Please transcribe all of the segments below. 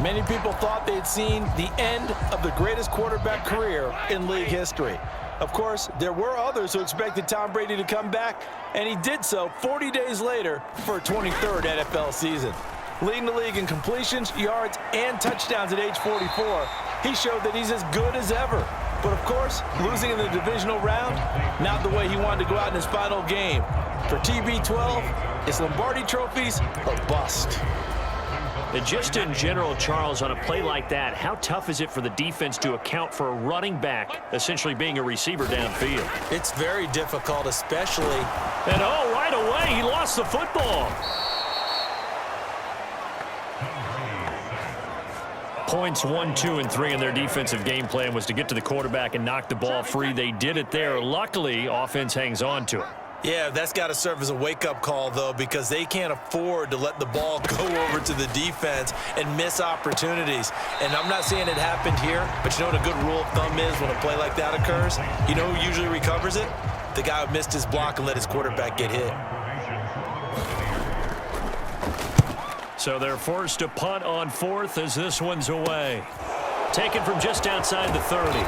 Many people thought they'd seen the end of the greatest quarterback career in league history. Of course, there were others who expected Tom Brady to come back, and he did so 40 days later for a 23rd NFL season. Leading the league in completions, yards, and touchdowns at age 44, he showed that he's as good as ever. But of course, losing in the divisional round, not the way he wanted to go out in his final game. For TB12, it's Lombardi trophies or bust. And just in general, Charles, on a play like that, how tough is it for the defense to account for a running back essentially being a receiver downfield? It's very difficult, especially. And oh, right away, he lost the football. Points 1, 2, and 3 in their defensive game plan was to get to the quarterback and knock the ball free. They did it there. Luckily, offense hangs on to it. Yeah, that's got to serve as a wake-up call, though, because they can't afford to let the ball go over to the defense and miss opportunities. And I'm not saying it happened here, but you know what a good rule of thumb is when a play like that occurs? You know who usually recovers it? The guy who missed his block and let his quarterback get hit. So they're forced to punt on 4th as this one's away. Taken from just outside the 30.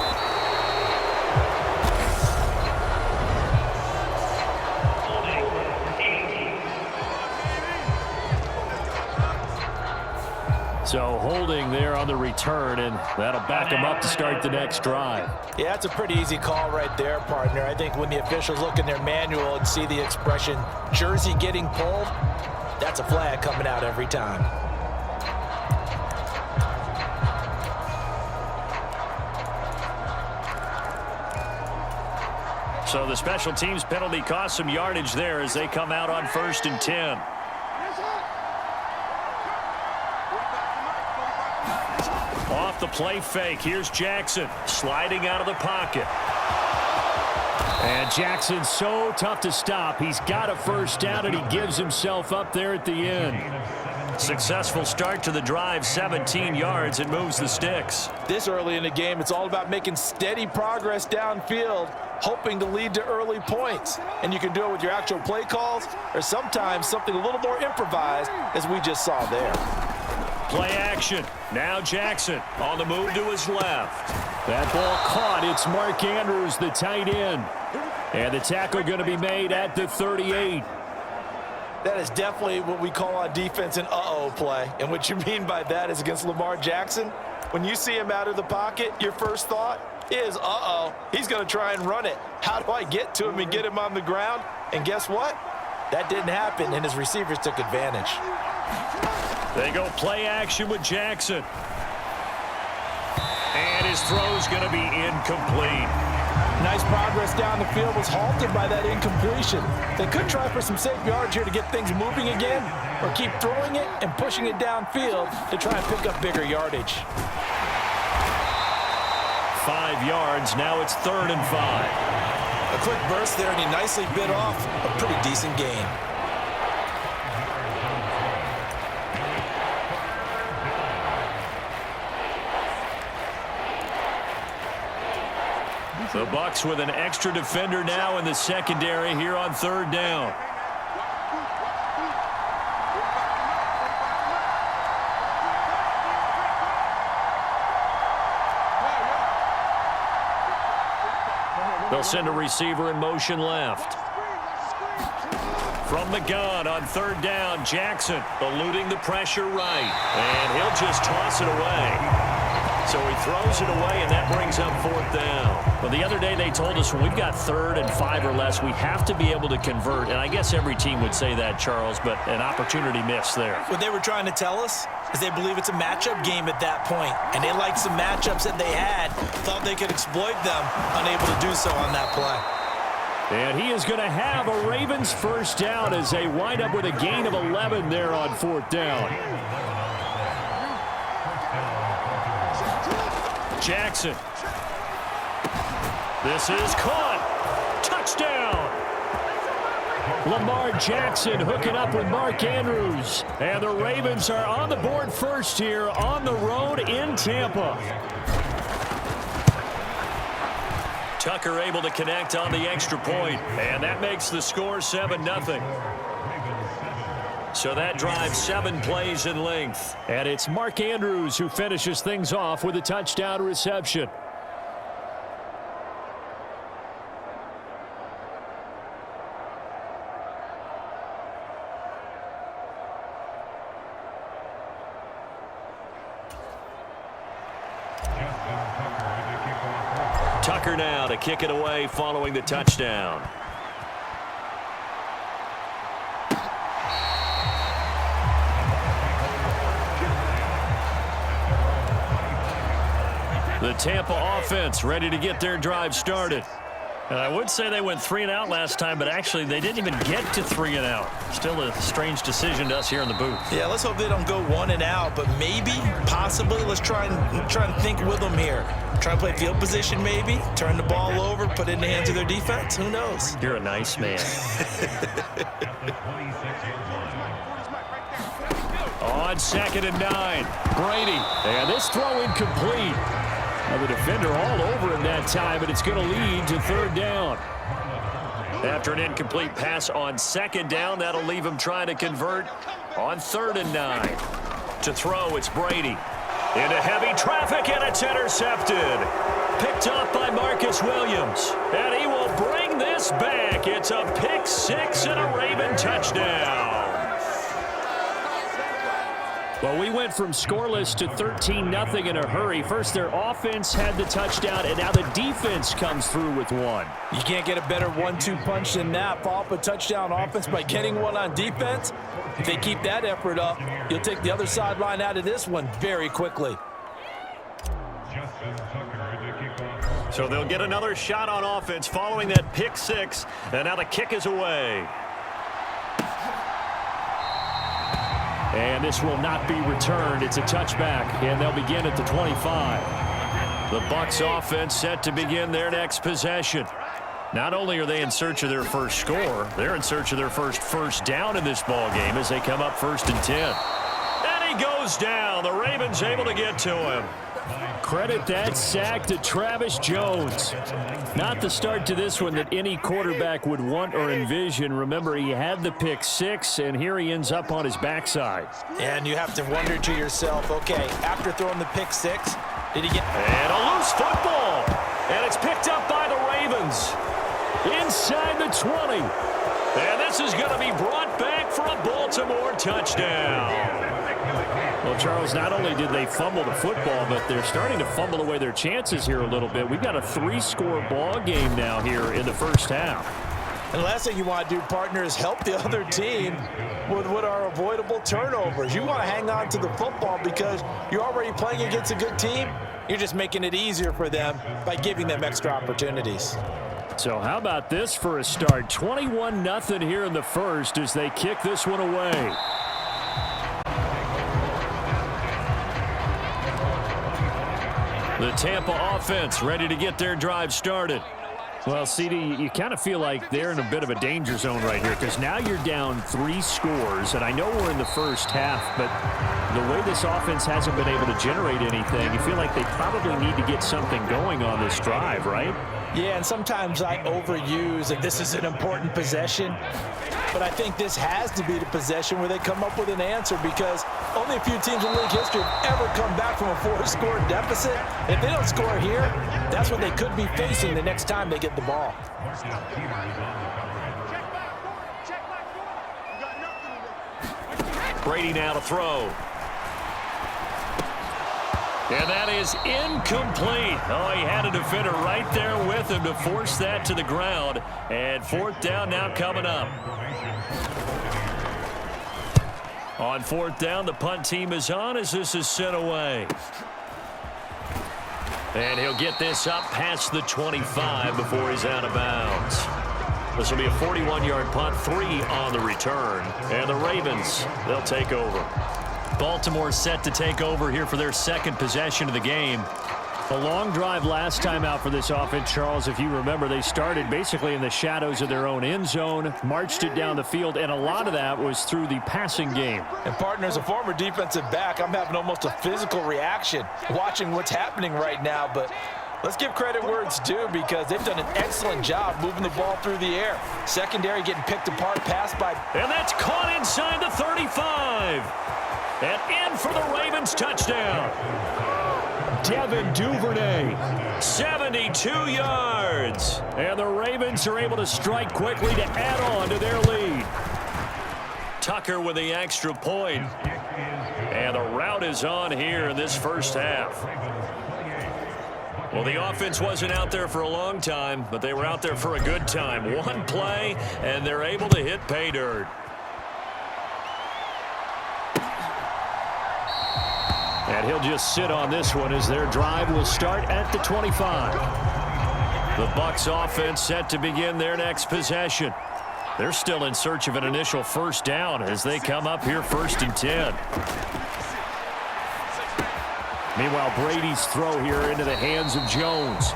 So holding there on the return, and that'll back them up to start the next drive. Yeah, that's a pretty easy call right there, partner. I think when the officials look in their manual and see the expression jersey getting pulled, that's a flag coming out every time. So the special teams penalty cost some yardage there as they come out on 1st and 10. Off the play fake, here's Jackson sliding out of the pocket. And Jackson's so tough to stop. He's got a first down, and he gives himself up there at the end. Successful start to the drive, 17 yards, and moves the sticks. This early in the game, it's all about making steady progress downfield, hoping to lead to early points. And you can do it with your actual play calls or sometimes something a little more improvised, as we just saw there. Play action. Now Jackson on the move to his left. That ball caught. It's Mark Andrews, the tight end. And the tackle going to be made at the 38. That is definitely what we call on defense an uh-oh play. And what you mean by that is against Lamar Jackson, when you see him out of the pocket, your first thought is, uh-oh, he's going to try and run it. How do I get to him and get him on the ground? And guess what? That didn't happen, and his receivers took advantage. They go play action with Jackson. And his throw's going to be incomplete. Nice progress down the field was halted by that incompletion. They could try for some safe yards here to get things moving again, or keep throwing it and pushing it downfield to try and pick up bigger yardage. 5 yards, now it's 3rd and 5. A quick burst there, and he nicely bit off a pretty decent gain. The Bucs with an extra defender now in the secondary here on 3rd down. They'll send a receiver in motion left. From the gun on 3rd down, Jackson eluding the pressure right. And he'll just toss it away. So he throws it away, and that brings up 4th down. Well, the other day they told us when we've got 3rd and 5 or less, we have to be able to convert. And I guess every team would say that, Charles, but an opportunity missed there. What they were trying to tell us is they believe it's a matchup game at that point. And they liked some matchups that they had, thought they could exploit them, unable to do so on that play. And he is going to have a Ravens first down as they wind up with a gain of 11 there on 4th down. Jackson. This is caught. Touchdown. Lamar Jackson hooking up with Mark Andrews. And the Ravens are on the board first here on the road in Tampa. Tucker able to connect on the extra point, and that makes the score 7-0. So that drive 7 plays in length. And it's Mark Andrews who finishes things off with a touchdown reception. Tucker now to kick it away following the touchdown. The Tampa offense ready to get their drive started. And I would say they went 3 and out last time, but actually they didn't even get to 3 and out. Still a strange decision to us here in the booth. Yeah, let's hope they don't go 1 and out, but maybe, possibly, let's try and think with them here. Try and play field position maybe, turn the ball over, put it in the hands of their defense. Who knows? You're a nice man. On 2nd and 9, Brady. And this throw incomplete. Now the defender all over him that time, but it's going to lead to 3rd down. After an incomplete pass on 2nd down, that'll leave him trying to convert on 3rd and 9. To throw, it's Brady. Into heavy traffic, and it's intercepted. Picked up by Marcus Williams. And he will bring this back. It's a pick 6 and a Raven touchdown. Well, we went from scoreless to 13-0 in a hurry. First, their offense had the touchdown, and now the defense comes through with one. You can't get a better 1-2 punch than that. Follow up a touchdown offense by getting one on defense. If they keep that effort up, you'll take the other sideline out of this one very quickly. So they'll get another shot on offense following that pick 6, and now the kick is away. And this will not be returned. It's a touchback, and they'll begin at the 25. The Bucs offense set to begin their next possession. Not only are they in search of their first score, they're in search of their first down in this ball game as they come up 1st and 10. And he goes down. The Ravens able to get to him. Credit that sack to Travis Jones. Not the start to this one that any quarterback would want or envision. Remember, he had the pick 6, and here he ends up on his backside. And you have to wonder to yourself, okay, after throwing the pick 6, did he get... And a loose football. And it's picked up by the Ravens. Inside the 20. And this is going to be brought back for a Baltimore touchdown. Well, Charles, not only did they fumble the football, but they're starting to fumble away their chances here a little bit. We've got a 3-score ball game now here in the first half. And the last thing you want to do, partner, is help the other team with what are avoidable turnovers. You want to hang on to the football because you're already playing against a good team. You're just making it easier for them by giving them extra opportunities. So how about this for a start? 21-0 here in the first as they kick this one away. The Tampa offense ready to get their drive started. Well, CD, you kind of feel like they're in a bit of a danger zone right here because now you're down 3 scores, and I know we're in the first half, but the way this offense hasn't been able to generate anything, you feel like they probably need to get something going on this drive, right? Yeah, and sometimes I overuse that this is an important possession, but I think this has to be the possession where they come up with an answer because only a few teams in league history have ever come back from a 4-score deficit. If they don't score here, that's what they could be facing the next time they get the ball. Brady now to throw. And that is incomplete. Oh, he had a defender right there with him to force that to the ground. And 4th down now coming up. On 4th down, the punt team is on as this is sent away. And he'll get this up past the 25 before he's out of bounds. This will be a 41-yard punt, 3 on the return. And the Ravens, they'll take over. Baltimore set to take over here for their 2nd possession of the game. A long drive last time out for this offense, Charles. If you remember, they started basically in the shadows of their own end zone, marched it down the field, and a lot of that was through the passing game. And partner, as a former defensive back, I'm having almost a physical reaction watching what's happening right now, but Let's give credit where it's due because they've done an excellent job moving the ball through the air. Secondary getting picked apart, passed by. And that's caught inside the 35. And in for the Ravens touchdown. Devin Duvernay. 72 yards. And the Ravens are able to strike quickly to add on to their lead. Tucker with the extra point. And the rout is on here in this first half. Well, the offense wasn't out there for a long time, but they were out there for a good time. One play, and they're able to hit pay dirt. And he'll just sit on this one as their drive will start at the 25. The Bucs offense set to begin their next possession. They're still in search of an initial first down as they come up here 1st and 10. Meanwhile, Brady's throw here into the hands of Jones.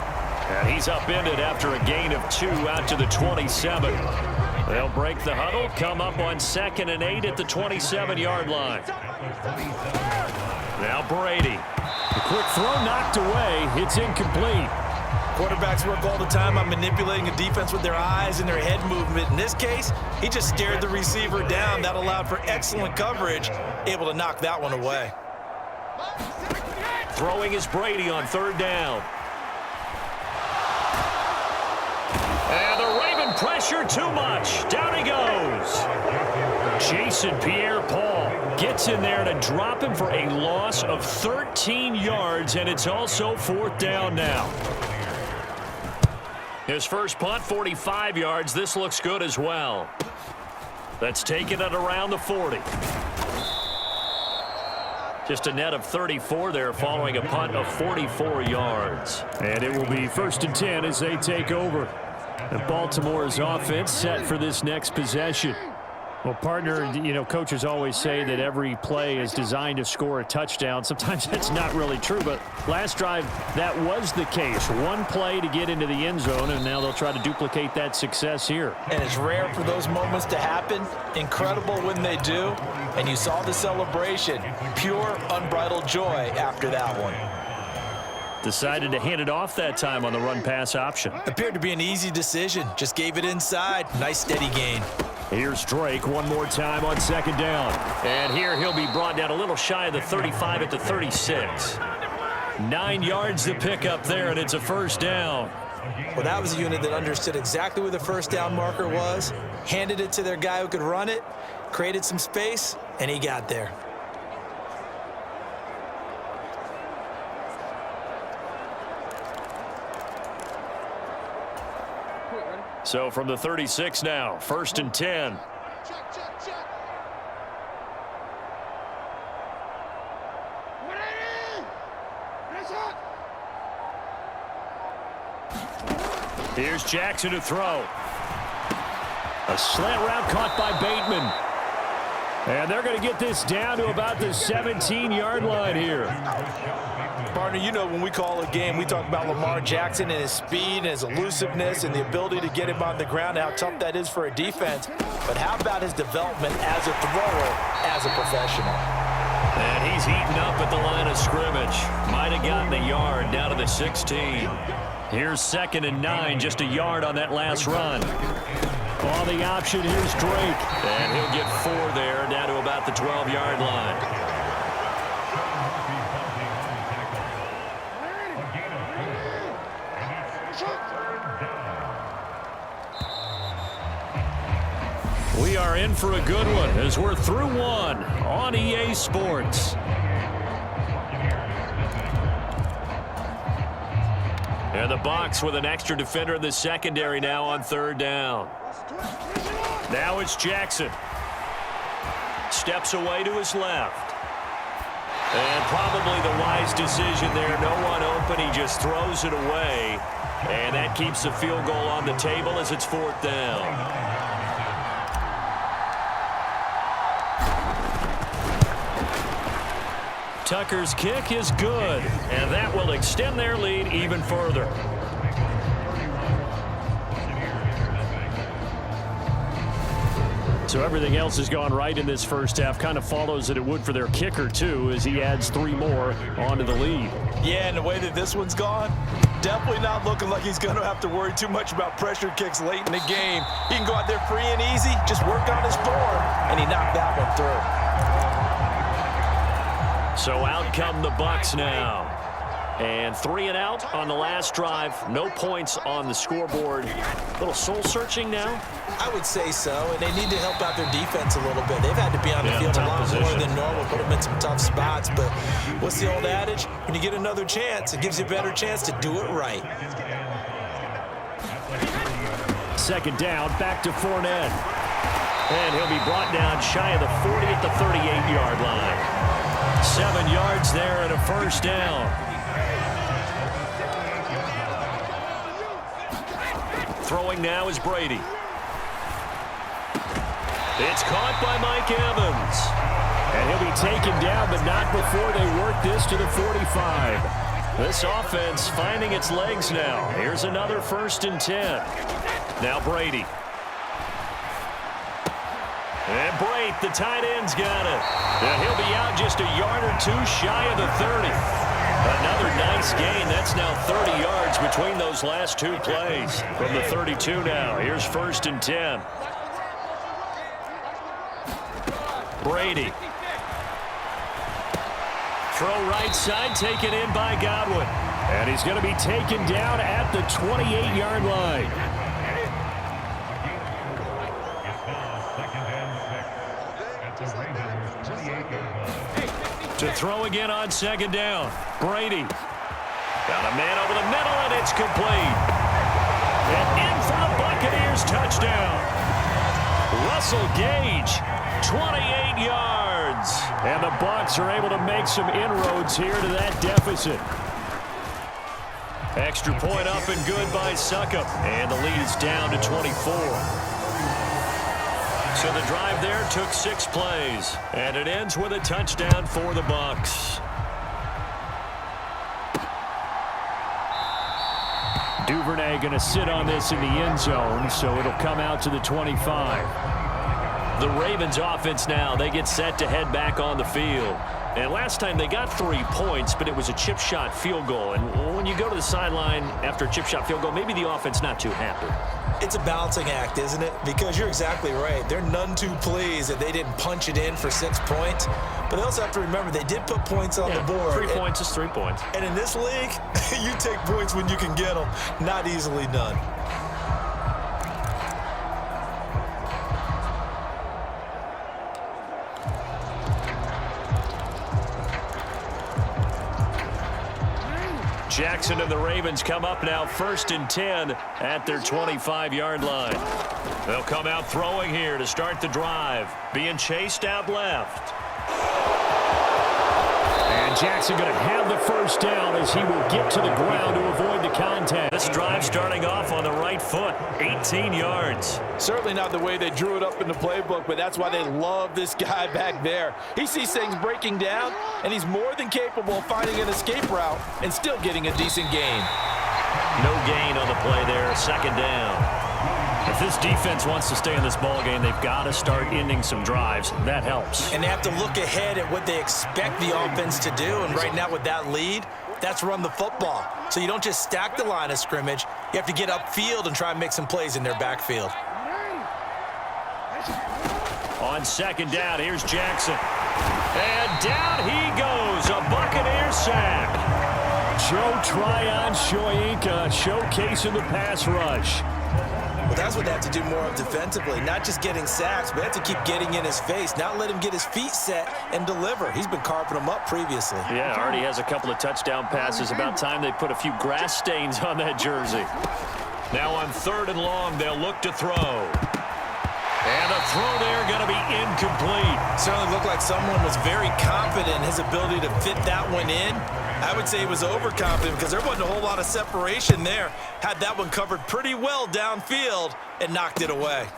And he's upended after a gain of 2 out to the 27. They'll break the huddle, come up on 2nd and 8 at the 27-yard line. Now Brady. The quick throw knocked away. It's incomplete. Quarterbacks work all the time on manipulating a defense with their eyes and their head movement. In this case, he just stared the receiver down. That allowed for excellent coverage, able to knock that one away. Throwing is Brady on 3rd down. And the Raven pressure too much. Down he goes. Jason Pierre-Paul gets in there to drop him for a loss of 13 yards, and it's also 4th down now. His first punt, 45 yards. This looks good as well. That's taken it around the 40. Just a net of 34 there following a punt of 44 yards. And it will be 1st and 10 as they take over. And Baltimore's offense set for this next possession. Well, partner, you know, coaches always say that every play is designed to score a touchdown. Sometimes that's not really true, but last drive, that was the case. One play to get into the end zone, and now they'll try to duplicate that success here. And it's rare for those moments to happen. Incredible when they do. And you saw the celebration. Pure, unbridled joy after that one. Decided to hand it off that time on the run-pass option. Appeared to be an easy decision. Just gave it inside. Nice steady gain. Here's Drake one more time on 2nd down. And here he'll be brought down a little shy of the 35 at the 36. 9 yards to pick up there, and it's a 1st down. Well, that was a unit that understood exactly where the 1st down marker was, handed it to their guy who could run it, created some space, and he got there. So from the 36 now, 1st and 10. Here's Jackson to throw. A slant route caught by Bateman. And they're going to get this down to about the 17-yard line here. Partner, you know when we call a game, we talk about Lamar Jackson and his speed and his elusiveness and the ability to get him on the ground, how tough that is for a defense. But how about his development as a thrower, as a professional? And he's eaten up at the line of scrimmage. Might have gotten a yard down to the 16. Here's 2nd and 9, just a yard on that last run. On the option, here's Drake. And he'll get 4 there, down to about the 12-yard line. We are in for a good one as we're through one on EA Sports. And the Bucs with an extra defender in the secondary now on 3rd down. Now it's Jackson. Steps away to his left. And probably the wise decision there. No one open. He just throws it away. And that keeps the field goal on the table as it's 4th down. Tucker's kick is good, and that will extend their lead even further. So everything else has gone right in this first half. Kind of follows that it would for their kicker, too, as he adds 3 more onto the lead. Yeah, and the way that this one's gone, definitely not looking like he's going to have to worry too much about pressure kicks late in the game. He can go out there free and easy, just work on his form, and he knocked that one through. So out come the Bucs now. And 3 and out on the last drive. No points on the scoreboard. A little soul-searching now? I would say so, and they need to help out their defense a little bit. They've had to be on the field a lot more than normal, put them in some tough spots. But what's the old adage? When you get another chance, it gives you a better chance to do it right. Second down, back to Fournette. And he'll be brought down shy of the 40 at the 38-yard line. 7 yards there and a first down. Throwing now is Brady. It's caught by Mike Evans. And he'll be taken down, but not before they work this to the 45. This offense finding its legs now. Here's another 1st and 10. Now Brady. And Brate, the tight end's got it. And he'll be out just a yard or 2 shy of the 30. Another nice gain. That's now 30 yards between those last 2 plays. From the 32 now. Here's 1st and 10. Brady. Throw right side, taken in by Godwin. And he's going to be taken down at the 28-yard line. To throw again on 2nd down. Brady. Got a man over the middle, and it's complete. And in for the Buccaneers touchdown. Russell Gage, 28 yards. And the Bucs are able to make some inroads here to that deficit. Extra point up and good by Succop. And the lead's down to 24. So the drive there took 6 plays, and it ends with a touchdown for the Bucs. Duvernay going to sit on this in the end zone, so it'll come out to the 25. The Ravens offense now, they get set to head back on the field. And last time they got 3 points, but it was a chip shot field goal. And when you go to the sideline after a chip shot field goal, maybe the offense not too happy. It's a balancing act, isn't it? Because you're exactly right. They're none too pleased that they didn't punch it in for 6 points. But they also have to remember they did put points on the board. 3 points is 3 points. And in this league, you take points when you can get them. Not easily done. Jackson and the Ravens come up now 1st and 10 at their 25-yard line. They'll come out throwing here to start the drive. Being chased out left. And Jackson going to have the first down as he will get to the ground to avoid the contact. This drive starting off on the right foot, 18 yards. Certainly not the way they drew it up in the playbook, but that's why they love this guy back there. He sees things breaking down, and he's more than capable of finding an escape route and still getting a decent gain. No gain on the play there, 2nd down. If this defense wants to stay in this ball game, they've got to start ending some drives. That helps. And they have to look ahead at what they expect the offense to do. And right now with that lead, that's run the football. So you don't just stack the line of scrimmage. You have to get upfield and try and make some plays in their backfield. On 2nd down, here's Jackson. And down he goes. A Buccaneers sack. Joe Tryon-Shoyinka showcasing the pass rush. Well, that's what they have to do more of defensively. Not just getting sacks, but they have to keep getting in his face. Not let him get his feet set and deliver. He's been carving them up previously. Yeah, already has a couple of touchdown passes. About time they put a few grass stains on that jersey. Now on 3rd and long, they'll look to throw. And the throw there going to be incomplete. Certainly looked like someone was very confident in his ability to fit that one in. I would say he was overconfident because there wasn't a whole lot of separation there. Had that one covered pretty well downfield and knocked it away.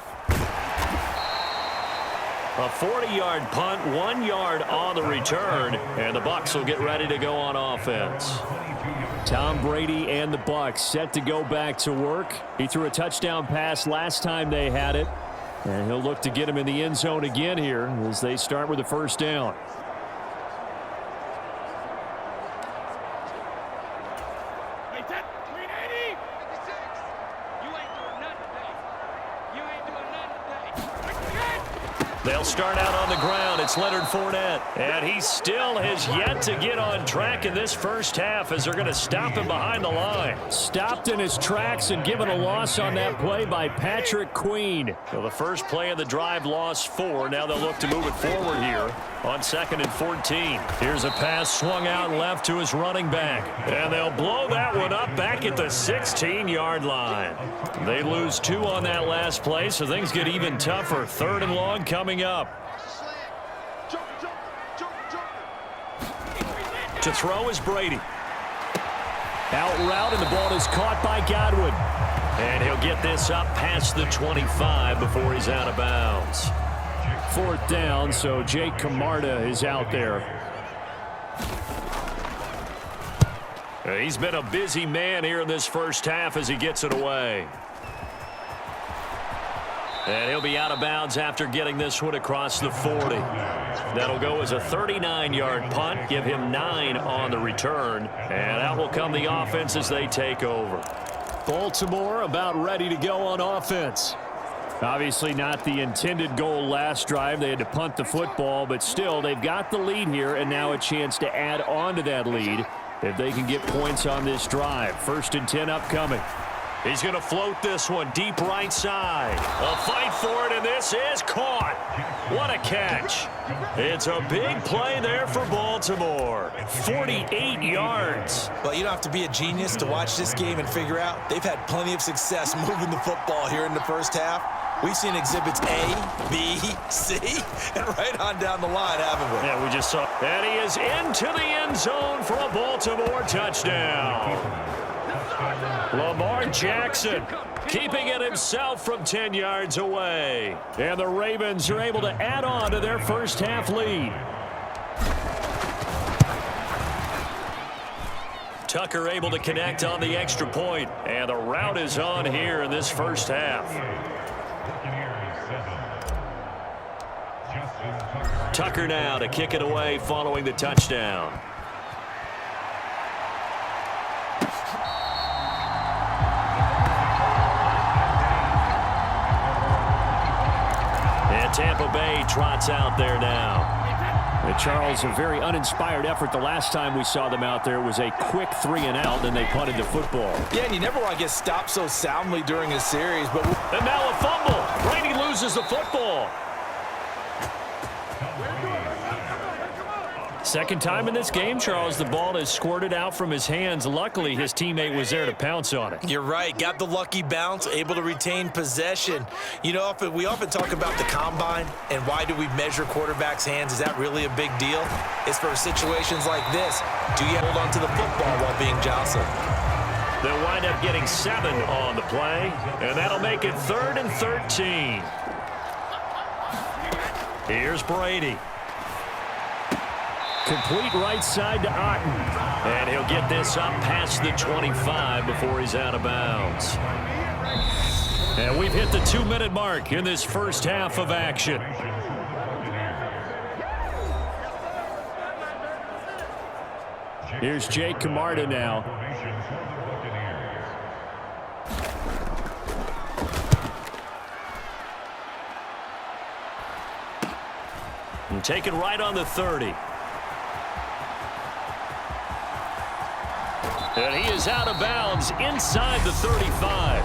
A 40-yard punt, 1 yard on the return, and the Bucs will get ready to go on offense. Tom Brady and the Bucs set to go back to work. He threw a touchdown pass last time they had it. And he'll look to get him in the end zone again here as they start with the first down. They'll start out on the ground. It's Leonard Fournette. And he still has yet to get on track in this first half as they're going to stop him behind the line. Stopped in his tracks and given a loss on that play by Patrick Queen. So the first play of the drive lost 4. Now they'll look to move it forward here on 2nd and 14. Here's a pass swung out left to his running back. And they'll blow that one up back at the 16-yard line. They lose 2 on that last play, so things get even tougher. 3rd and long coming up. To throw is Brady. Out route, and the ball is caught by Godwin. And he'll get this up past the 25 before he's out of bounds. 4th down, so Jake Camarda is out there. He's been a busy man here in this first half as he gets it away. And he'll be out of bounds after getting this one across the 40. That'll go as a 39-yard punt, give him 9 on the return. And out will come the offense as they take over. Baltimore about ready to go on offense. Obviously not the intended goal last drive. They had to punt the football, but still they've got the lead here and now a chance to add on to that lead if they can get points on this drive. 1st and 10 upcoming. He's going to float this one deep right side. A fight for it, and this is caught. What a catch. It's a big play there for Baltimore. 48 yards. Well, you don't have to be a genius to watch this game and figure out they've had plenty of success moving the football here in the first half. We've seen exhibits A, B, C, and right on down the line, haven't we? Yeah, we just saw. And he is into the end zone for a Baltimore touchdown. Lamar Jackson keeping it himself from 10 yards away. And the Ravens are able to add on to their first half lead. Tucker able to connect on the extra point. And the route is on here in this first half. Tucker now to kick it away following the touchdown. And Tampa Bay trots out there now. Charles, a very uninspired effort. The last time we saw them out there was a quick 3 and out, and they punted the football. Yeah, and you never want to get stopped so soundly during a series. But and now a fumble. Brady loses the football. Second time in this game, Charles, the ball has squirted out from his hands. Luckily, his teammate was there to pounce on it. You're right. Got the lucky bounce, able to retain possession. You know, we often talk about the combine and why do we measure quarterbacks' hands. Is that really a big deal? It's for situations like this. Do you hold on to the football while being jostled? They'll wind up getting 7 on the play, and that'll make it 3rd and 13. Here's Brady. Complete right side to Otten. And he'll get this up past the 25 before he's out of bounds. And we've hit the 2-minute mark in this first half of action. Here's Jake Camarda now. And take it right on the 30. And he is out of bounds inside the 35.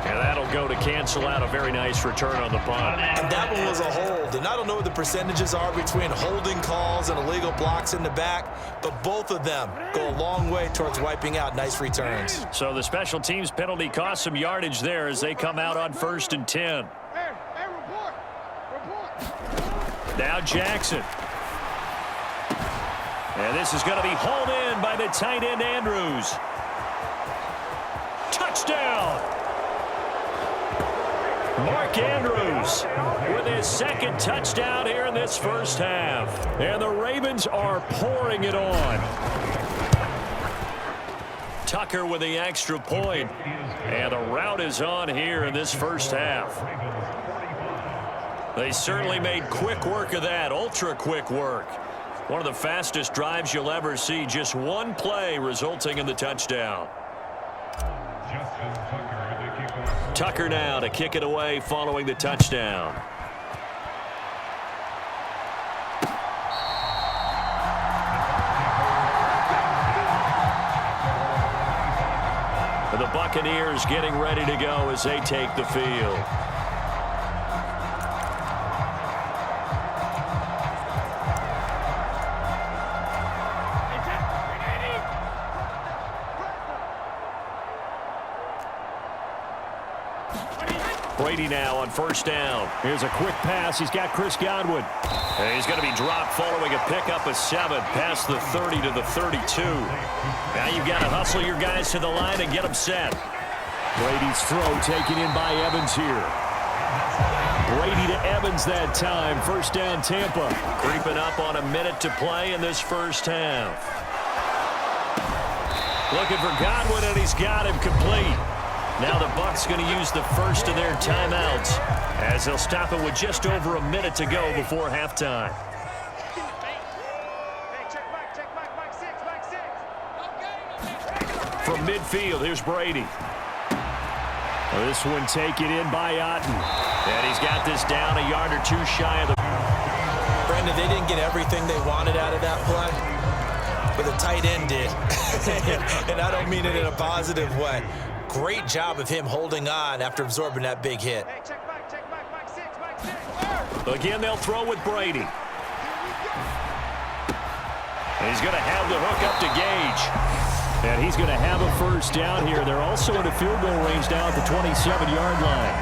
And that'll go to cancel out a very nice return on the punt. And that one was a hold. And I don't know what the percentages are between holding calls and illegal blocks in the back, but both of them go a long way towards wiping out nice returns. So the special teams penalty cost some yardage there as they come out on 1st and 10. Now Jackson. And this is going to be hauled in by the tight end Andrews. Touchdown! Mark Andrews with his 2nd touchdown here in this first half. And the Ravens are pouring it on. Tucker with the extra point. And the rout is on here in this first half. They certainly made quick work of that, ultra quick work. One of the fastest drives you'll ever see, just one play resulting in the touchdown. Tucker now to kick it away following the touchdown. The Buccaneers getting ready to go as they take the field. Brady now on first down. Here's a quick pass. He's got Chris Godwin. And he's going to be dropped following a pickup of 7 past the 30 to the 32. Now you've got to hustle your guys to the line and get them set. Brady's throw taken in by Evans here. Brady to Evans that time. First down, Tampa. Creeping up on a minute to play in this first half. Looking for Godwin, and he's got him complete. Now the Bucs going to use the first of their timeouts as they'll stop it with just over a minute to go before halftime. From midfield, here's Brady. This one taken in by Otten. And he's got this down a yard or two shy of the... Brandon, they didn't get everything they wanted out of that play, but the tight end did. And I don't mean it in a positive way. Great job of him holding on after absorbing that big hit. Again, they'll throw with Brady. And he's going to have the hook up to Gage. And he's going to have a first down here. They're also in a field goal range down at the 27-yard line.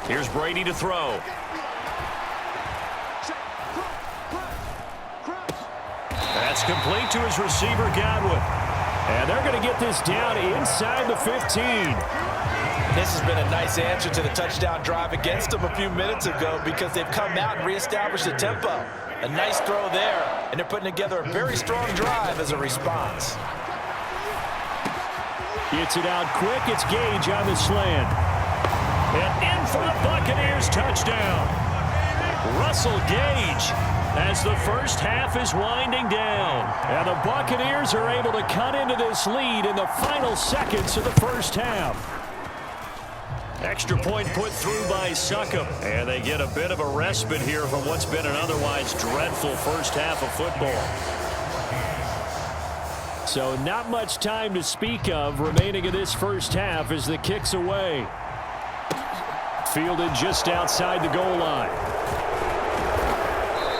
Here's Brady to throw. That's complete to his receiver, Godwin. And they're going to get this down inside the 15. This has been a nice answer to the touchdown drive against them a few minutes ago because they've come out and reestablished the tempo. A nice throw there, and they're putting together a very strong drive as a response. Gets it out quick. It's Gage on the slant. And in for the Buccaneers touchdown. Russell Gage as the first half is winding down. And the Buccaneers are able to cut into this lead in the final seconds of the first half. Extra point put through by Succop. And they get a bit of a respite here from what's been an otherwise dreadful first half of football. So not much time to speak of remaining in this first half as the kick's away. Fielded just outside the goal line.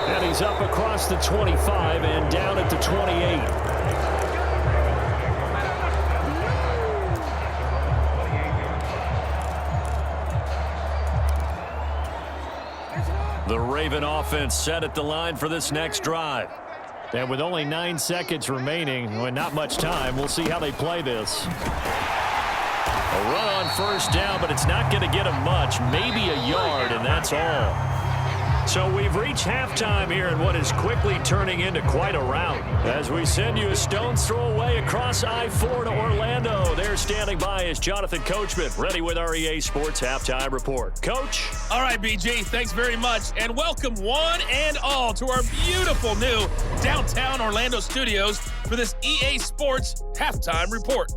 And he's up across the 25 and down at the 28. The Raven offense set at the line for this next drive. And with only 9 seconds remaining, well, not much time, we'll see how they play this. A run on first down, but it's not going to get him much. Maybe a yard, and that's all. So we've reached halftime here in what is quickly turning into quite a rout. As we send you a stone's throw away across I-4 to Orlando. There standing by is Jonathan Coachman, ready with our EA Sports Halftime Report. Coach? All right, BG, thanks very much. And welcome one and all to our beautiful new downtown Orlando studios for this EA Sports Halftime Report.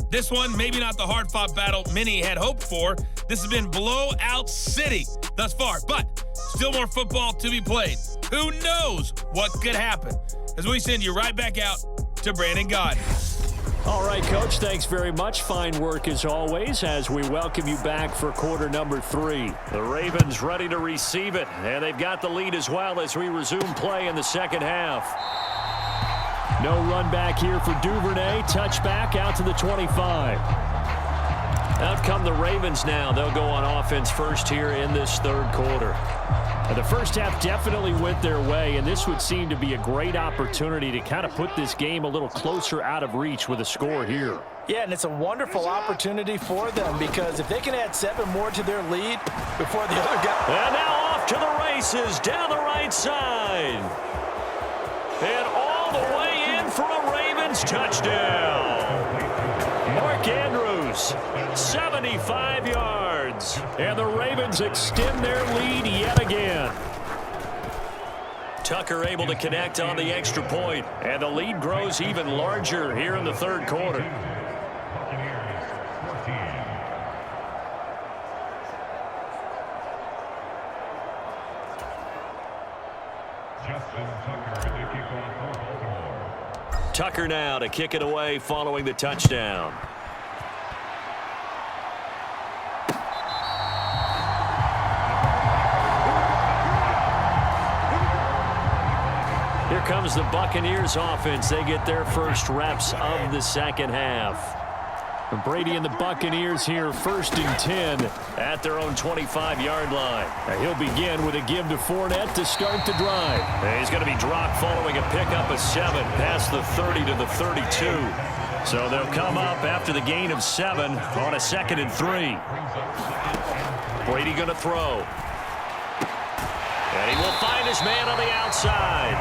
This one, maybe not the hard-fought battle many had hoped for. This has been blowout city thus far, but still more football to be played. Who knows what could happen? As we send you right back out to Brandon Gaudin. All right, Coach, thanks very much. Fine work as always as we welcome you back for quarter number 3. The Ravens ready to receive it, and they've got the lead as well as we resume play in the second half. No run back here for Duvernay. Touchback out to the 25. Out come the Ravens now. They'll go on offense first here in this third quarter. The first half definitely went their way, and this would seem to be a great opportunity to kind of put this game a little closer out of reach with a score here. Yeah, and it's a wonderful opportunity for them because if they can add 7 more to their lead before the other guy. And now off to the races down the right side. And all the way in for a Ravens touchdown. Mark Andrews, 75 yards. And the Ravens extend their lead yet again. Tucker able to connect on the extra point. And the lead grows even larger here in the third quarter. Tucker now to kick it away following the touchdown. Here comes the Buccaneers offense. They get their first reps of the second half. Brady and the Buccaneers here 1st and 10 at their own 25-yard line. He'll begin with a give to Fournette to start the drive. And he's going to be dropped following a pickup of 7 past the 30 to the 32. So they'll come up after the gain of 7 on a 2nd and 3. Brady going to throw. And he will find his man on the outside.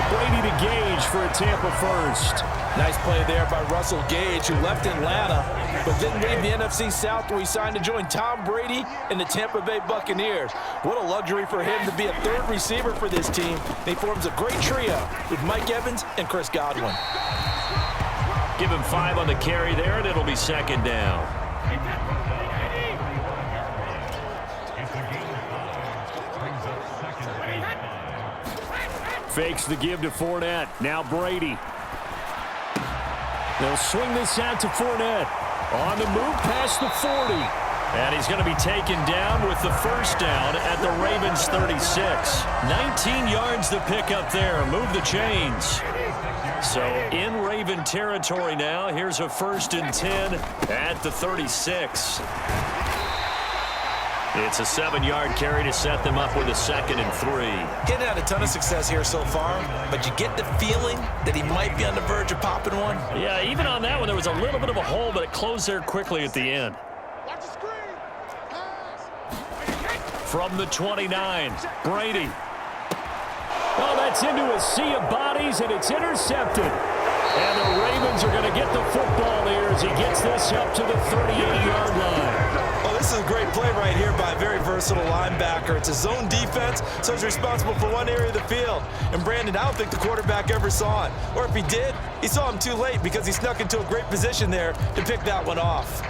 Brady to Gage for a Tampa first. Nice play there by Russell Gage, who left Atlanta, but didn't leave the NFC South where he signed to join Tom Brady and the Tampa Bay Buccaneers. What a luxury for him to be a third receiver for this team. He forms a great trio with Mike Evans and Chris Godwin. Give him 5 on the carry there, and it'll be 2nd down. Fakes the give to Fournette. Now Brady. They'll swing this out to Fournette. On the move past the 40. And he's going to be taken down with the first down at the Ravens 36. 19 yards to pick up there. Move the chains. So in Raven territory now. Here's a 1st and 10 at the 36. It's a 7-yard carry to set them up with a 2nd and 3. Getting had a ton of success here so far, but you get the feeling that he might be on the verge of popping one. Yeah, even on that one, there was a little bit of a hole, but it closed there quickly at the end. From the 29, Brady. Oh, that's into a sea of bodies, and it's intercepted. And the Ravens are going to get the football here as he gets this up to the 38-yard line. Oh, this is a great play right here by a very versatile linebacker. It's a zone defense, so he's responsible for one area of the field. And Brandon, I don't think the quarterback ever saw it. Or if he did, he saw him too late because he snuck into a great position there to pick that one off.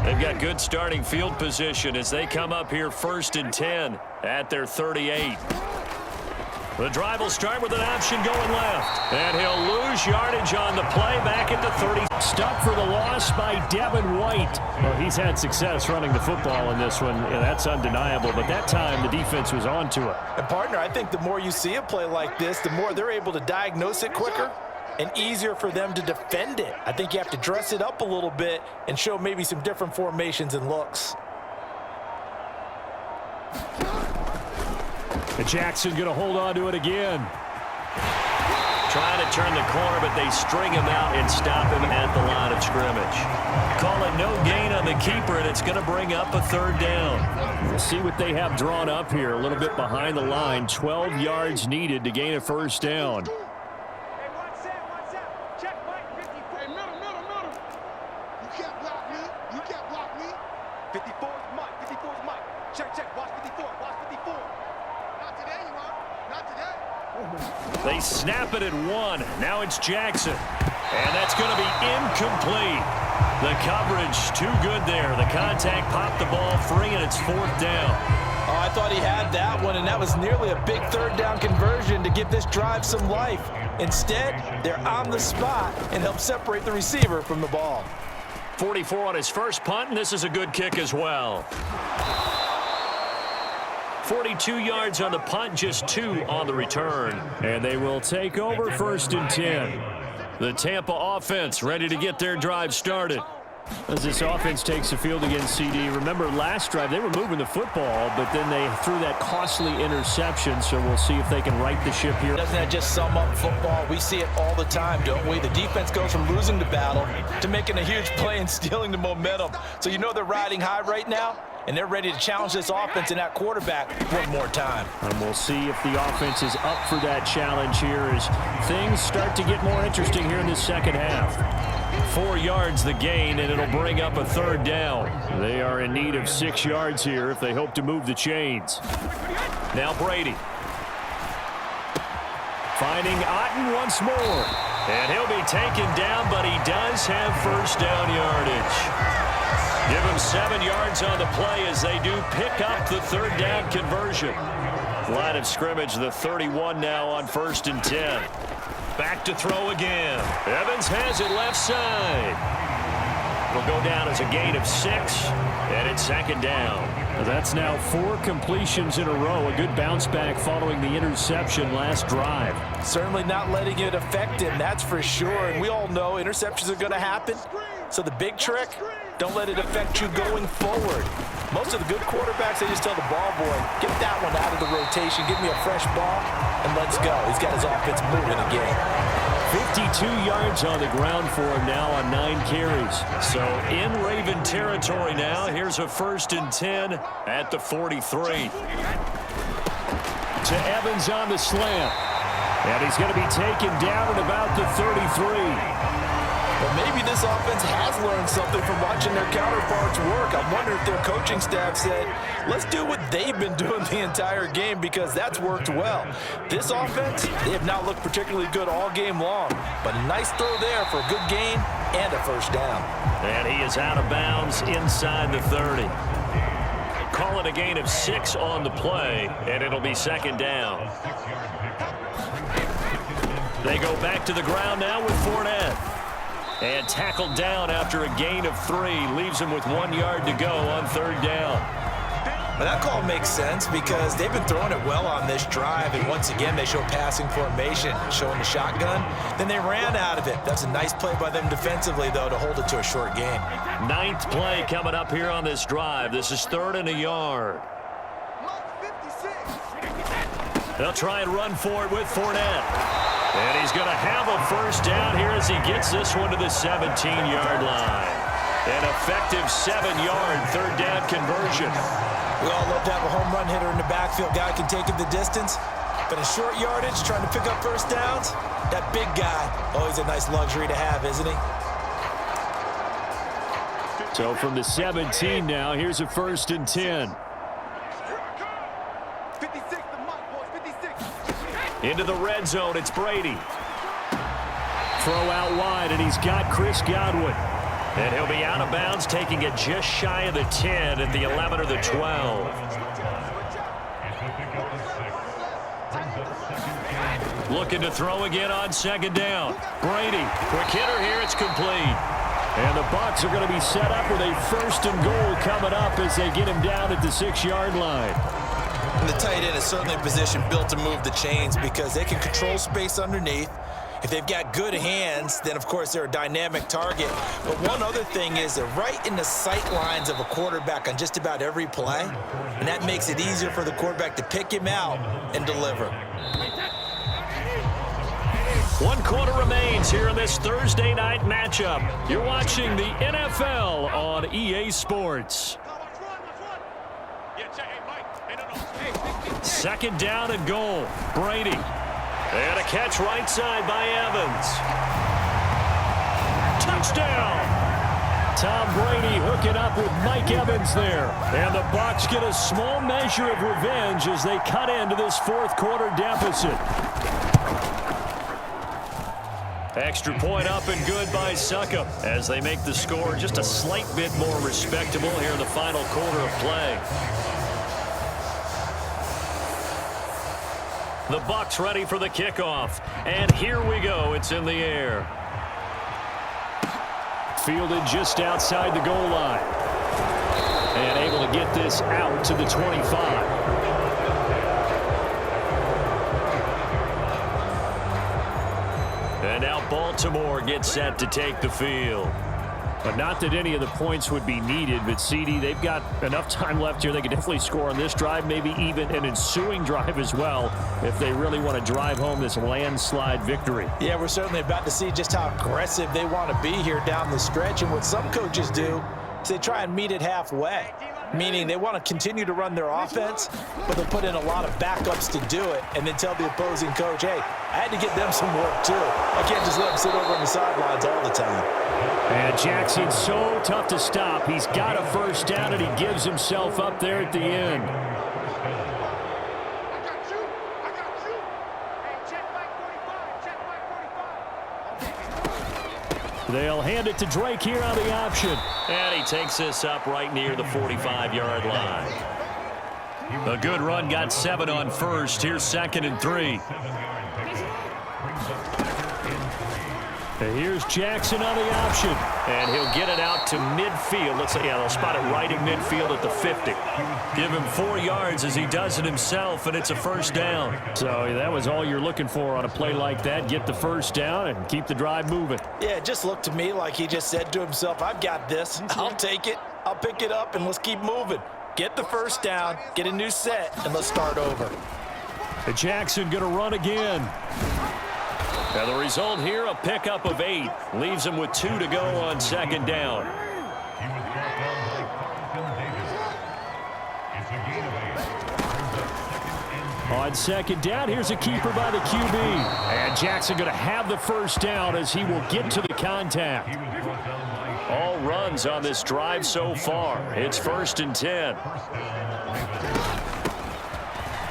They've got good starting field position as they come up here 1st and 10 at their 38. The drive will start with an option going left. And he'll lose yardage on the play back at the 30. Stop for the loss by Devin White. Well, he's had success running the football in this one. Yeah, that's undeniable. But that time, the defense was on to it. And, partner, I think the more you see a play like this, the more they're able to diagnose it quicker and easier for them to defend it. I think you have to dress it up a little bit and show maybe some different formations and looks. And Jackson going to hold on to it again. Trying to turn the corner, but they string him out and stop him at the line of scrimmage. Call it no gain on the keeper, and it's going to bring up a 3rd down. We'll see what they have drawn up here. A little bit behind the line. 12 yards needed to gain a 1st down. They snap it at 1. Now it's Jackson. And that's going to be incomplete. The coverage too good there. The contact popped the ball free, and it's 4th down. Oh, I thought he had that one, and that was nearly a big 3rd down conversion to give this drive some life. Instead, they're on the spot and help separate the receiver from the ball. 44 on his first punt, and this is a good kick as well. 42 yards on the punt, just 2 on the return. And they will take over 1st and 10. The Tampa offense ready to get their drive started. As this offense takes the field against CD, remember last drive they were moving the football, but then they threw that costly interception, so we'll see if they can right the ship here. Doesn't that just sum up football? We see it all the time, don't we? The defense goes from losing the battle to making a huge play and stealing the momentum. So you know they're riding high right now, and they're ready to challenge this offense and that quarterback one more time. And we'll see if the offense is up for that challenge here as things start to get more interesting here in the second half. 4 yards the gain, and it'll bring up a 3rd down. They are in need of 6 yards here if they hope to move the chains. Now Brady. Finding Otten once more. And he'll be taken down, but he does have 1st down yardage. Give him 7 yards on the play as they do pick up the 3rd down conversion. Line of scrimmage, the 31 now on 1st and 10. Back to throw again. Evans has it left side. Will go down as a gain of 6, and it's 2nd down. That's now 4 completions in a row. A good bounce back following the interception last drive. Certainly not letting it affect him, that's for sure. And we all know interceptions are going to happen. So the big trick, don't let it affect you going forward. Most of the good quarterbacks, they just tell the ball boy, get that one out of the rotation, give me a fresh ball, and let's go. He's got his offense moving again. 52 yards on the ground for him now on 9 carries. So in Raven territory now. Here's a 1st and 10 at the 43. To Evans on the slant. And he's going to be taken down at about the 33. But maybe this offense has learned something from watching their counterparts work. I wonder if their coaching staff said, let's do what they've been doing the entire game because that's worked well. This offense, they have not looked particularly good all game long. But a nice throw there for a good gain and a 1st down. And he is out of bounds inside the 30. Call it a gain of 6 on the play, and it'll be 2nd down. They go back to the ground now with Fournette. And tackled down after a gain of 3. Leaves him with 1 yard to go on 3rd down. But that call makes sense because they've been throwing it well on this drive. And once again, they show passing formation, showing the shotgun. Then they ran out of it. That's a nice play by them defensively, though, to hold it to a short gain. 9th play coming up here on this drive. This is 3rd and a yard. They'll try and run for it with Fournette. And he's going to have a 1st down here as he gets this one to the 17-yard line. An effective 7-yard 3rd down conversion. We all love to have a home run hitter in the backfield. Guy can take it the distance. But in short yardage, trying to pick up 1st downs, that big guy, always a nice luxury to have, isn't he? So from the 17 now, here's a 1st and 10. Into the red zone, it's Brady. Throw out wide, and he's got Chris Godwin. And he'll be out of bounds, taking it just shy of the 10 at the 11 or the 12. Looking to throw again on 2nd down. Brady, quick hitter here, it's complete. And the Bucs are going to be set up with a 1st and goal coming up as they get him down at the 6-yard line. And the tight end is certainly a position built to move the chains because they can control space underneath. If they've got good hands, then of course they're a dynamic target. But one other thing is they're right in the sight lines of a quarterback on just about every play. And that makes it easier for the quarterback to pick him out and deliver. 1 quarter remains here in this Thursday night matchup. You're watching the NFL on EA Sports. 2nd down and goal. Brady. And a catch right side by Evans. Touchdown! Tom Brady hooking up with Mike Evans there. And the Bucs get a small measure of revenge as they cut into this 4th quarter deficit. Extra point up and good by Succop as they make the score just a slight bit more respectable here in the final quarter of play. The Bucs ready for the kickoff. And here we go. It's in the air. Fielded just outside the goal line. And able to get this out to the 25. And now Baltimore gets set to take the field. But not that any of the points would be needed, but CD, they've got enough time left here. They could definitely score on this drive, maybe even an ensuing drive as well, if they really want to drive home this landslide victory. Yeah, we're certainly about to see just how aggressive they want to be here down the stretch. And what some coaches do is they try and meet it halfway, meaning they want to continue to run their offense, but they'll put in a lot of backups to do it and then tell the opposing coach, hey, I had to get them some work too. I can't just let them sit over on the sidelines all the time. And Jackson's so tough to stop. He's got a first down, and he gives himself up there at the end. They'll hand it to Drake here on the option. And he takes this up right near the 45-yard line. A good run, got 7 on first. Here's 2nd and 3. And here's Jackson on the option. And he'll get it out to midfield. Looks like, yeah, they'll spot it right in midfield at the 50. Give him 4 yards as he does it himself, and it's a first down. So that was all you're looking for on a play like that. Get the first down and keep the drive moving. Yeah, it just looked to me like he just said to himself, I've got this. I'll take it. I'll pick it up, and let's keep moving. Get the first down, get a new set, and let's start over. And Jackson going to run again. Now the result here, a pickup of 8. Leaves him with 2 to go on 2nd down. On 2nd down, here's a keeper by the QB. And Jackson going to have the first down as he will get to the contact. All runs on this drive so far. It's 1st and 10.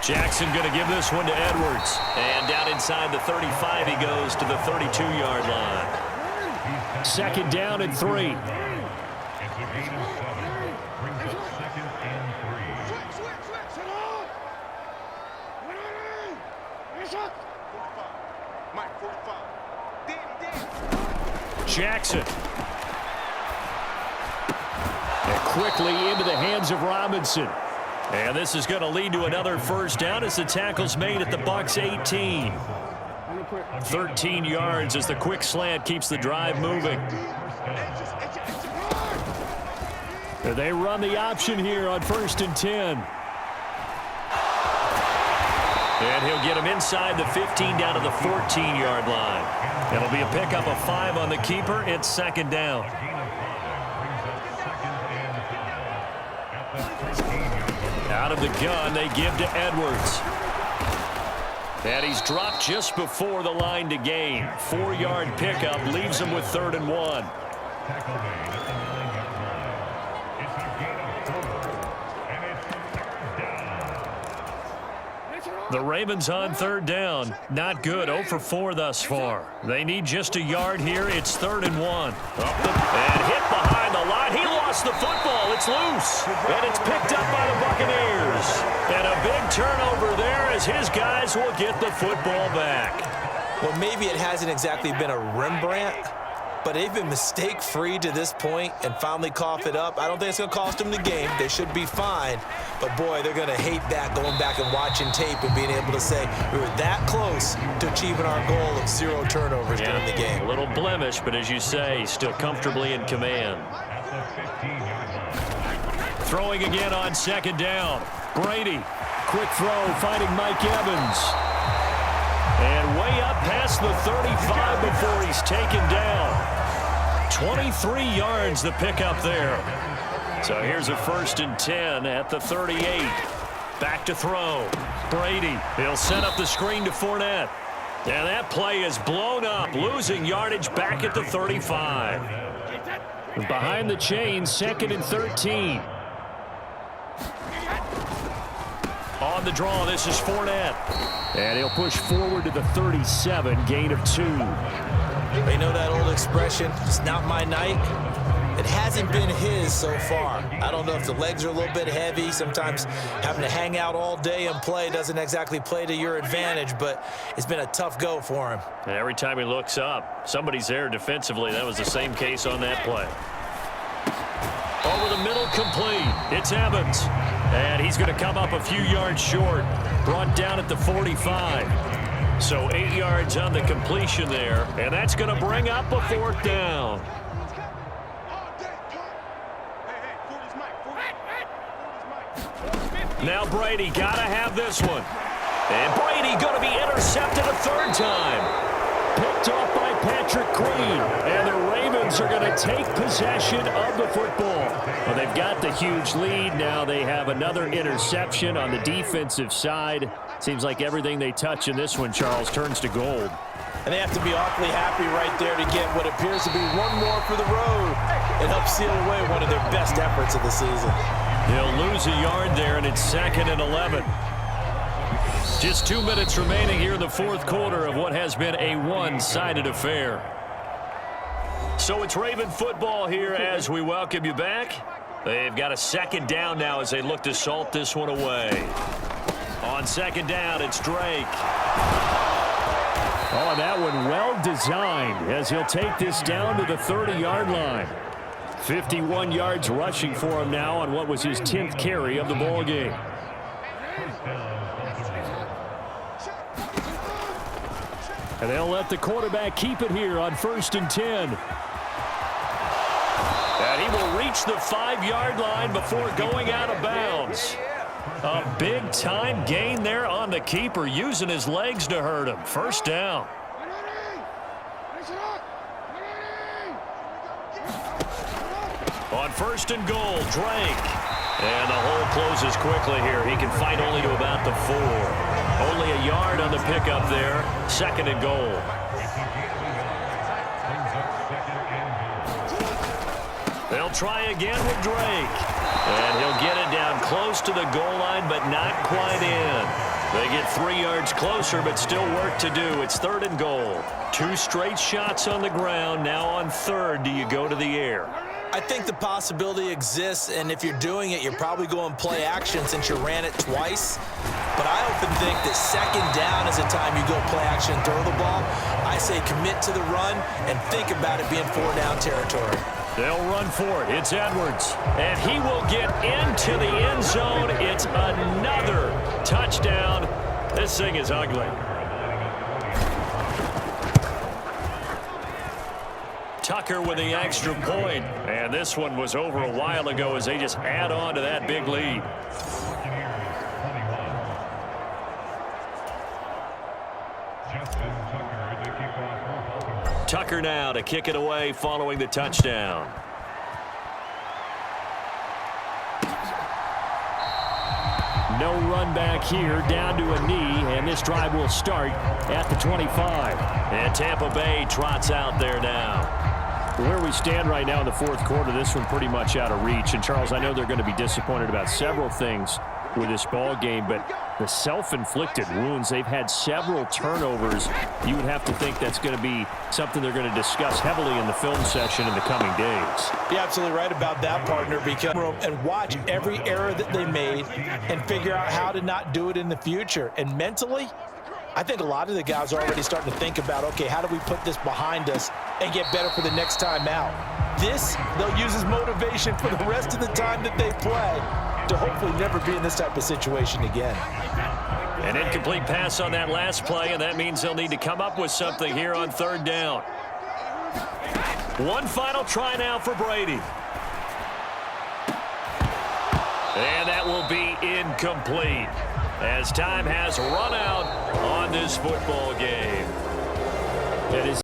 Jackson going to give this one to Edwards. And down inside the 35, he goes to the 32-yard line. 2nd down and 3. Jackson. And quickly into the hands of Robinson. And this is going to lead to another first down as the tackle's made at the Bucs 18. 13 yards as the quick slant keeps the drive moving. They run the option here on 1st and 10. And he'll get him inside the 15 down to the 14-yard line. It'll be a pickup of 5 on the keeper. It's 2nd down. Out of the gun, they give to Edwards. And he's dropped just before the line to gain. 4-yard pickup leaves him with 3rd and 1. The Ravens on 3rd down. Not good. 0 for 4 thus far. They need just a yard here. It's 3rd and 1. And hit behind the line. He lost the football. It's loose. And it's picked up by the Buccaneers. And a big turnover there as his guys will get the football back. Well, maybe it hasn't exactly been a Rembrandt, but they've been mistake-free to this point and finally cough it up. I don't think it's going to cost them the game. They should be fine. But, boy, they're going to hate that, going back and watching tape and being able to say we were that close to achieving our goal of 0 turnovers during the game. A little blemish, but as you say, still comfortably in command. Throwing again on 2nd down. Brady. Quick throw, finding Mike Evans. And way up past the 35 before he's taken down. 23 yards the pickup there. So here's a 1st and 10 at the 38. Back to throw. Brady. He'll set up the screen to Fournette. And that play is blown up, losing yardage back at the 35. Behind the chains, 2nd and 13. On the draw, this is Fournette. And he'll push forward to the 37, gain of 2. They know that old expression, it's not my night. It hasn't been his so far. I don't know if the legs are a little bit heavy. Sometimes having to hang out all day and play doesn't exactly play to your advantage, but it's been a tough go for him. And every time he looks up, somebody's there defensively. That was the same case on that play. Over the middle, complete. It's Evans. And he's going to come up a few yards short. Brought down at the 45. So 8 yards on the completion there. And that's going to bring up a 4th down. Now Brady got to have this one. And Brady going to be intercepted a third time. Picked off by Patrick Queen. And the Ravens are going to take possession of the football. Well, they've got the huge lead. Now they have another interception on the defensive side. Seems like everything they touch in this one, Charles, turns to gold. And they have to be awfully happy right there to get what appears to be one more for the road. It helps seal away one of their best efforts of the season. They'll lose a yard there, and it's 2nd and 11. Just 2 minutes remaining here in the fourth quarter of what has been a one-sided affair. So it's Raven football here as we welcome you back. They've got a 2nd down now as they look to salt this one away. On 2nd down, it's Drake. Oh, and that one well designed as he'll take this down to the 30-yard line. 51 yards rushing for him now on what was his 10th carry of the ball game. And they'll let the quarterback keep it here on 1st and 10. And he will reach the 5-yard line before going out of bounds. A big-time gain there on the keeper, using his legs to hurt him. 1st down. On 1st and goal, Drake. And the hole closes quickly here. He can fight only to about the 4. Only a yard on the pickup there. 2nd and goal. They'll try again with Drake. And he'll get it down close to the goal line, but not quite in. They get 3 yards closer, but still work to do. It's 3rd and goal. 2 straight shots on the ground. Now on 3rd, do you go to the air? I think the possibility exists, and if you're doing it, you're probably going play action since you ran it twice. But I often think that 2nd down is the time you go play action and throw the ball. I say commit to the run and think about it being 4-down territory. They'll run for it. It's Edwards. And he will get into the end zone. It's another touchdown. This thing is ugly. Tucker with the extra point. And this one was over a while ago as they just add on to that big lead. Tucker now to kick it away following the touchdown. No run back here, down to a knee, and this drive will start at the 25. And Tampa Bay trots out there now. Where we stand right now in the fourth quarter, this one pretty much out of reach. And, Charles, I know they're going to be disappointed about several things with this ball game, but the self-inflicted wounds, they've had several turnovers. You would have to think that's going to be something they're going to discuss heavily in the film session in the coming days. You're absolutely right about that, partner, because and watch every error that they made and figure out how to not do it in the future. And mentally, I think a lot of the guys are already starting to think about, okay, how do we put this behind us and get better for the next time out? This, they'll use as motivation for the rest of the time that they play to hopefully never be in this type of situation again. An incomplete pass on that last play, and that means they'll need to come up with something here on 3rd down. One final try now for Brady. And that will be incomplete as time has run out on this football game. That is